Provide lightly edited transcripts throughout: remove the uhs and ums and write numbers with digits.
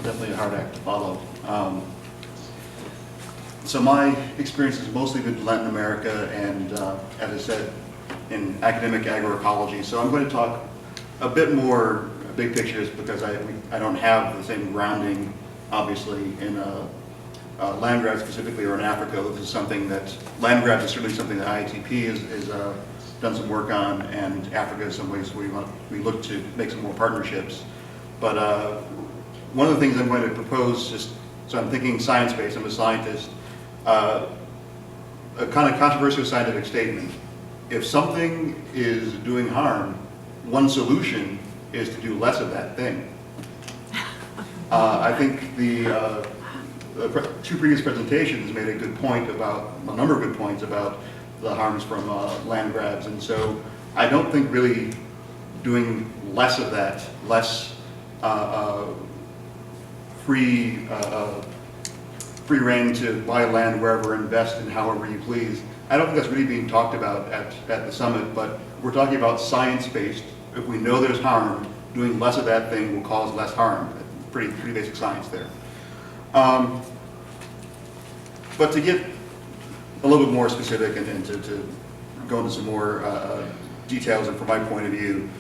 definitely a hard act to follow. So my experience has mostly been in Latin America and, as I said, in academic agroecology. So I'm going to talk a bit more big pictures because I don't have the same grounding, obviously, in land grabs specifically or in Africa. This is something that, land grabs is certainly something that IATP has done some work on, and Africa is some ways we look to make some more partnerships. But one of the things I'm going to propose, just so I'm thinking science-based, I'm a scientist, a kind of controversial scientific statement. If something is doing harm, one solution is to do less of that thing. I think the two previous presentations made a good point about, a number of good points about the harms from land grabs, and so I don't think really doing less of that, less free reign to buy land wherever, invest in however you please. I don't think that's really being talked about at the summit, but we're talking about science-based. If we know there's harm, doing less of that thing will cause less harm. Pretty basic science there. But to get a little bit more specific and to go into some more details, and from my point of view,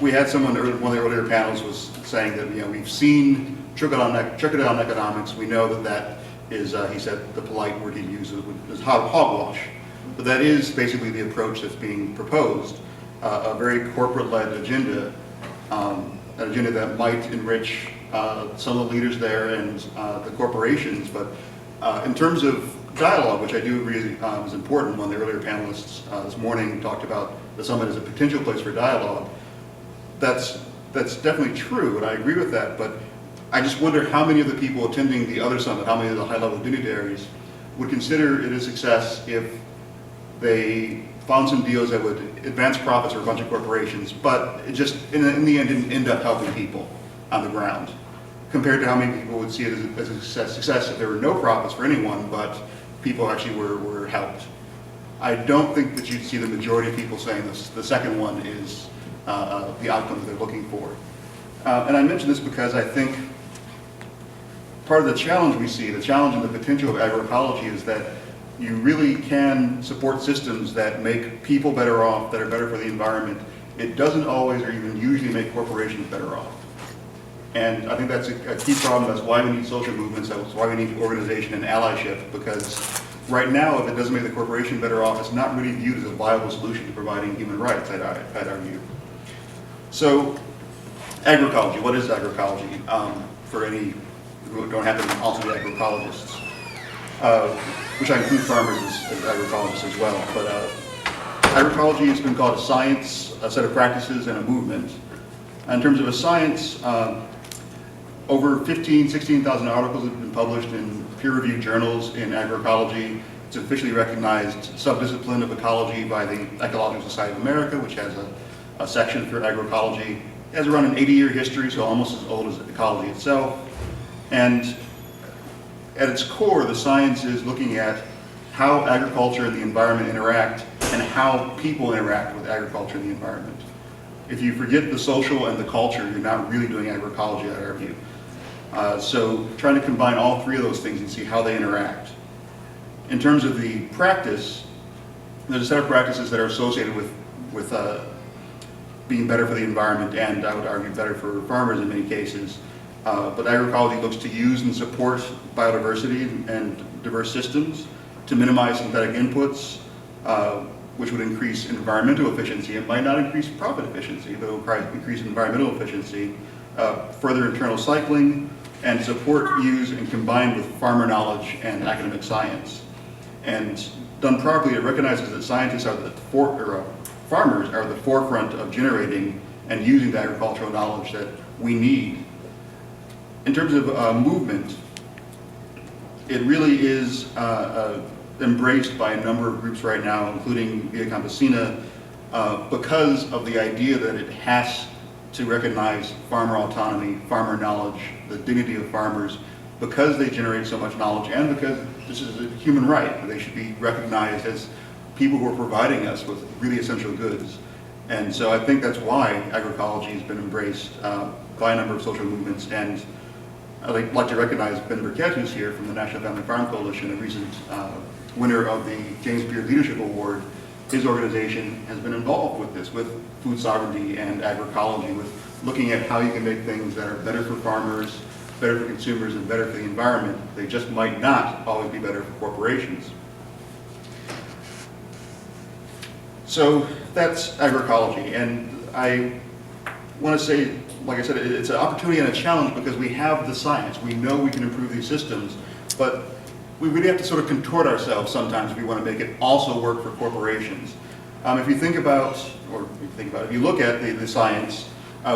we had someone, one of the earlier panels was saying that we've seen trickle-down economics. We know that is, he said, the polite word he uses is hogwash. But that is basically the approach that's being proposed, a very corporate-led agenda, an agenda that might enrich some of the leaders there and the corporations. But in terms of dialogue, which I do agree is important, one of the earlier panelists this morning talked about the summit as a potential place for dialogue. That's definitely true, and I agree with that, but I just wonder how many of the people attending the other summit, how many of the high-level dignitaries would consider it a success if they found some deals that would advance profits for a bunch of corporations, but it just, in the end, didn't end up helping people on the ground, compared to how many people would see it as a success if there were no profits for anyone, but people actually were helped. I don't think that you'd see the majority of people saying this. The second one is the outcome that they're looking for. And I mention this because I think part of the challenge we see, the challenge and the potential of agroecology, is that you really can support systems that make people better off, that are better for the environment. It doesn't always or even usually make corporations better off. And I think that's a key problem. That's why we need social movements. That's why we need organization and allyship, because right now, if it doesn't make the corporation better off, it's not really viewed as a viable solution to providing human rights, I'd argue. So, agroecology, what is agroecology? For any who don't happen to also be agroecologists, which I include farmers as agroecologists as well. But agroecology has been called a science, a set of practices, and a movement. In terms of a science, over 16,000 articles have been published in peer-reviewed journals in agroecology. It's an officially recognized subdiscipline of ecology by the Ecological Society of America, which has a section for agroecology. It has around an 80-year history, so almost as old as ecology itself. And at its core, the science is looking at how agriculture and the environment interact and how people interact with agriculture and the environment. If you forget the social and the culture, you're not really doing agroecology, I'd argue. So trying to combine all three of those things and see how they interact. In terms of the practice, there's a set of practices that are associated with being better for the environment, and I would argue better for farmers in many cases. But agroecology looks to use and support biodiversity and diverse systems to minimize synthetic inputs, which would increase environmental efficiency. It might not increase profit efficiency, but it will increase environmental efficiency, further internal cycling, and support, use, and combine with farmer knowledge and academic science. And done properly, it recognizes that scientists are farmers are the forefront of generating and using the agricultural knowledge that we need. In terms of movement, it really is embraced by a number of groups right now, including Via Campesina, because of the idea that it has to recognize farmer autonomy, farmer knowledge, the dignity of farmers, because they generate so much knowledge and because this is a human right. They should be recognized as people who are providing us with really essential goods. And so I think that's why agroecology has been embraced by a number of social movements. And I'd like to recognize Ben Burkett, who's here from the National Family Farm Coalition, a recent winner of the James Beard Leadership Award. His organization has been involved with this, with food sovereignty and agroecology, with looking at how you can make things that are better for farmers, better for consumers, and better for the environment. They just might not always be better for corporations. So that's agroecology, and I want to say, like I said, it's an opportunity and a challenge because we have the science. We know we can improve these systems, but we really have to sort of contort ourselves sometimes if we want to make it also work for corporations. If you think about, if you look at the science,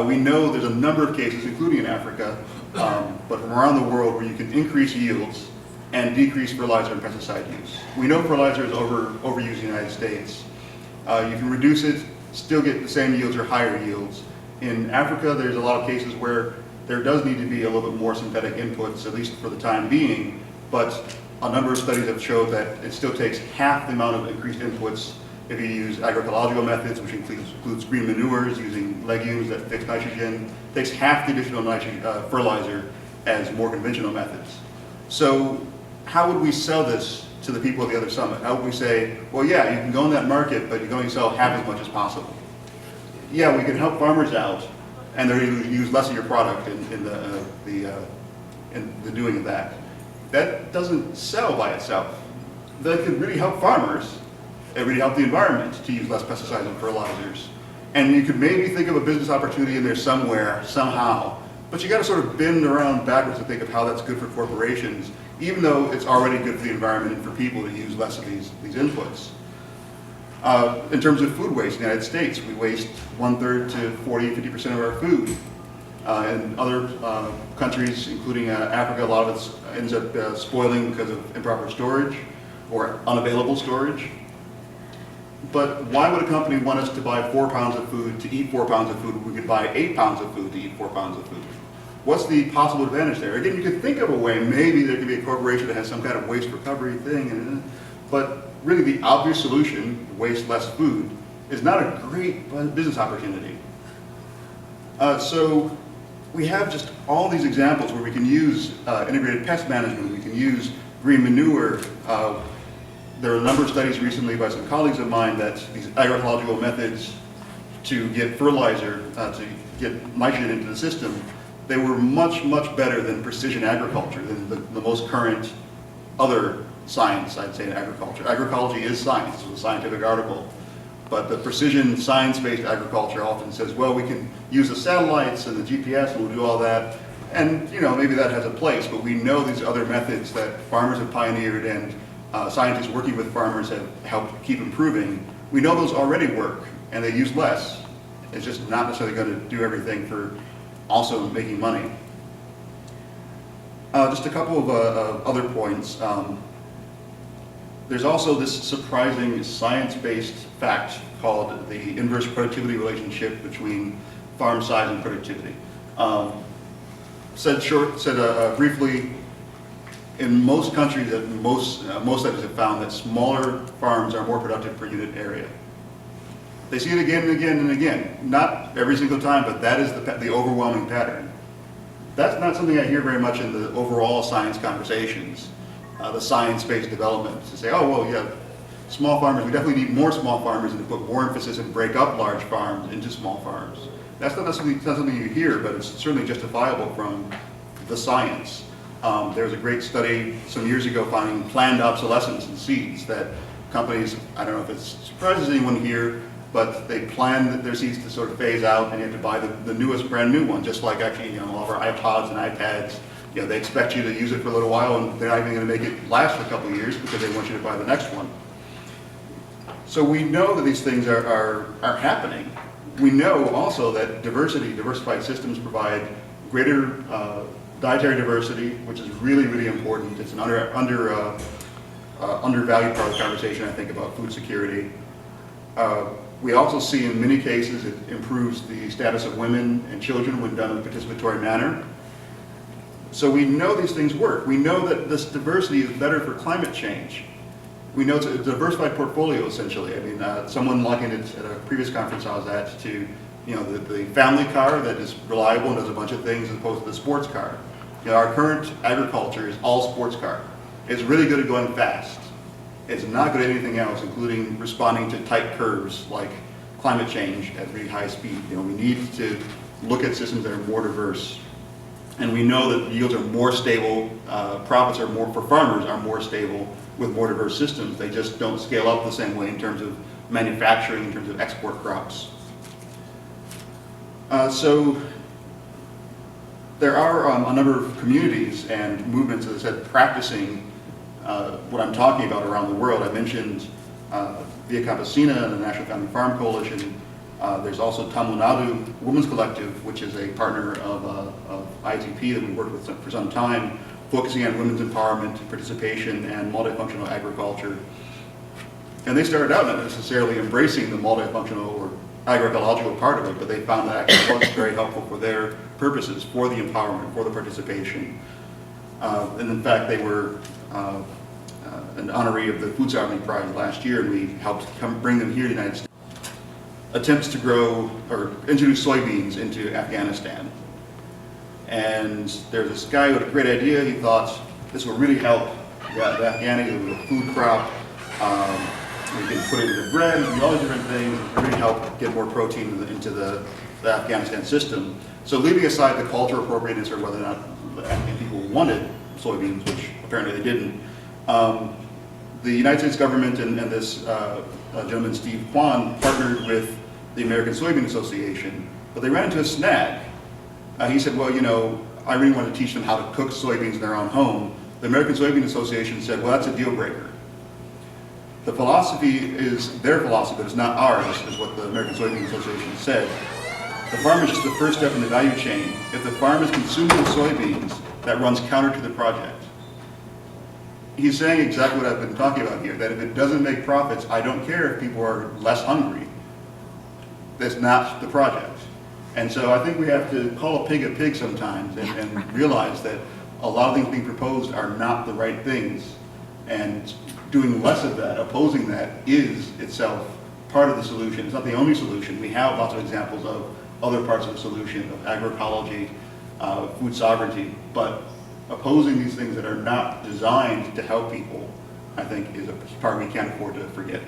we know there's a number of cases, including in Africa, but from around the world, where you can increase yields and decrease fertilizer and pesticide use. We know fertilizer is overused in the United States. You can reduce it, still get the same yields or higher yields. In Africa, there's a lot of cases where there does need to be a little bit more synthetic inputs, at least for the time being, but a number of studies have showed that it still takes half the amount of increased inputs if you use agroecological methods, which includes green manures, using legumes that fix nitrogen. It takes half the additional fertilizer as more conventional methods. So how would we sell this to the people at the other summit? How would we say, well, yeah, you can go in that market, but you can only sell half as much as possible? Yeah, we can help farmers out, and they're going to use less of your product in the doing of that. That doesn't sell by itself. That could really help farmers and really help the environment to use less pesticides and fertilizers. And you could maybe think of a business opportunity in there somewhere, somehow, but you got to sort of bend around backwards to think of how that's good for corporations, even though it's already good for the environment and for people to use less of these inputs. In terms of food waste in the United States, we waste 1/3 to 40–50% of our food. In other countries, including Africa, a lot of it ends up spoiling because of improper storage or unavailable storage. But why would a company want us to buy 4 pounds of food to eat 4 pounds of food when we could buy 8 pounds of food to eat 4 pounds of food? What's the possible advantage there? Again, you could think of a way, maybe there could be a corporation that has some kind of waste recovery thing, but really the obvious solution, waste less food, is not a great business opportunity. So we have just all these examples where we can use integrated pest management, we can use green manure. There are a number of studies recently by some colleagues of mine that these agroecological methods to get fertilizer, to get nitrogen into the system, they were much, much better than precision agriculture, than the most current other science, I'd say, in agriculture. Agroecology is science, it's a scientific article. But the precision science-based agriculture often says, well, we can use the satellites and the GPS and we'll do all that. And maybe that has a place, but we know these other methods that farmers have pioneered and scientists working with farmers have helped keep improving. We know those already work and they use less. It's just not necessarily going to do everything for also making money. Just a couple of other points. There's also this surprising science-based fact called the inverse productivity relationship between farm size and productivity. Said briefly, in most countries, most studies have found that smaller farms are more productive per unit area. They see it again and again and again. Not every single time, but that is the overwhelming pattern. That's not something I hear very much in the overall science conversations. The science-based development to say, oh, well, yeah, small farmers, we definitely need more small farmers and to put more emphasis and break up large farms into small farms. That's not something you hear, but it's certainly justifiable from the science. There was a great study some years ago finding planned obsolescence in seeds, that companies, I don't know if it surprises anyone here, but they plan their seeds to sort of phase out and you have to buy the newest brand new one, just like actually all of our iPods and iPads. They expect you to use it for a little while and they're not even going to make it last for a couple of years because they want you to buy the next one. So we know that these things are happening. We know also that diversified systems provide greater dietary diversity, which is really, really important. It's an undervalued part of the conversation, I think, about food security. We also see in many cases it improves the status of women and children when done in a participatory manner. So we know these things work. We know that this diversity is better for climate change. We know it's a diversified portfolio, essentially. I mean, someone likened it at a previous conference I was at to, the family car that is reliable and does a bunch of things as opposed to the sports car. You know, our current agriculture is all sports car. It's really good at going fast. It's not good at anything else, including responding to tight curves like climate change at really high speed. You know, we need to look at systems that are more diverse. And we know that yields are more stable, profits are more, for farmers, are more stable with more diverse systems. They just don't scale up the same way in terms of manufacturing, in terms of export crops. So there are a number of communities and movements, as I said, practicing what I'm talking about around the world. I mentioned Via Campesina and the National Family Farm Coalition. There's also Tamil Nadu Women's Collective, which is a partner of ITP that we've worked with for some time, focusing on women's empowerment, participation, and multifunctional agriculture. And they started out not necessarily embracing the multifunctional or agroecological part of it, but they found that actually was very helpful for their purposes, for the empowerment, for the participation. And in fact, they were an honoree of the Food Sovereignty Prize last year, and we helped bring them here to the United States. Attempts to grow or introduce soybeans into Afghanistan. And there's this guy who had a great idea. He thought this would really help the Afghani with a food crop. We can put it into bread, and all these different things, and really help get more protein into the Afghanistan system. So leaving aside the cultural appropriateness or whether or not the Afghan people wanted soybeans, which apparently they didn't, the United States government and this gentleman, Steve Kwan, partnered with the American Soybean Association, but they ran into a snag. He said, well, you know, I really want to teach them how to cook soybeans in their own home. The American Soybean Association said, well, that's a deal breaker. The philosophy is their philosophy, but it's not ours, is what the American Soybean Association said. The farm is just the first step in the value chain. If the farm is consuming soybeans, that runs counter to the project. He's saying exactly what I've been talking about here, that if it doesn't make profits, I don't care if people are less hungry. That's not the project. And so I think we have to call a pig sometimes and realize that a lot of things being proposed are not the right things. And doing less of that, opposing that, is itself part of the solution. It's not the only solution. We have lots of examples of other parts of the solution, of agroecology, food sovereignty, but opposing these things that are not designed to help people, I think, is a part we can't afford to forget.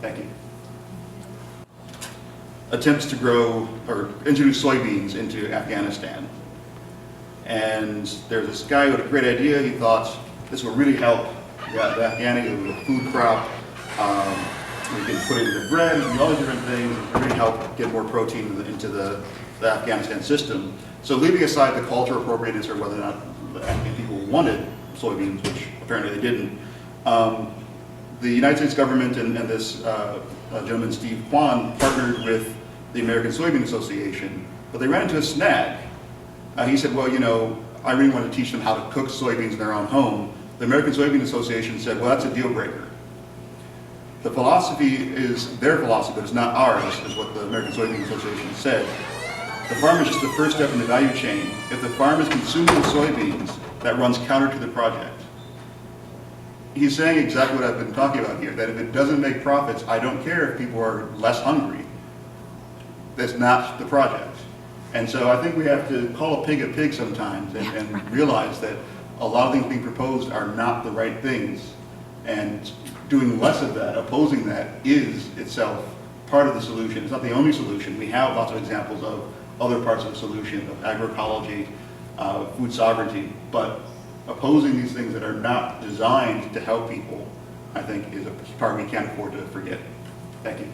Thank you. Attempts to grow or introduce soybeans into Afghanistan. And there's this guy who had a great idea. He thought this would really help the Afghani with a food crop. We can put it into bread, and all these different things, and really help get more protein into the Afghanistan system. So leaving aside the cultural appropriateness or whether or not the Afghan people wanted soybeans, which apparently they didn't, the United States government and this gentleman, Steve Kwan, partnered with the American Soybean Association, but they ran into a snag. He said, well, you know, I really want to teach them how to cook soybeans in their own home. The American Soybean Association said, well, that's a deal breaker. The philosophy is their philosophy, but it's not ours, is what the American Soybean Association said. The farm is just the first step in the value chain. If the farm is consuming soybeans, that runs counter to the project. He's saying exactly what I've been talking about here, that if it doesn't make profits, I don't care if people are less hungry. That's not the project. And so I think we have to call a pig sometimes and realize that a lot of things being proposed are not the right things. And doing less of that, opposing that, is itself part of the solution. It's not the only solution. We have lots of examples of other parts of the solution, of agroecology, food sovereignty, but opposing these things that are not designed to help people, I think, is a part we can't afford to forget. Thank you.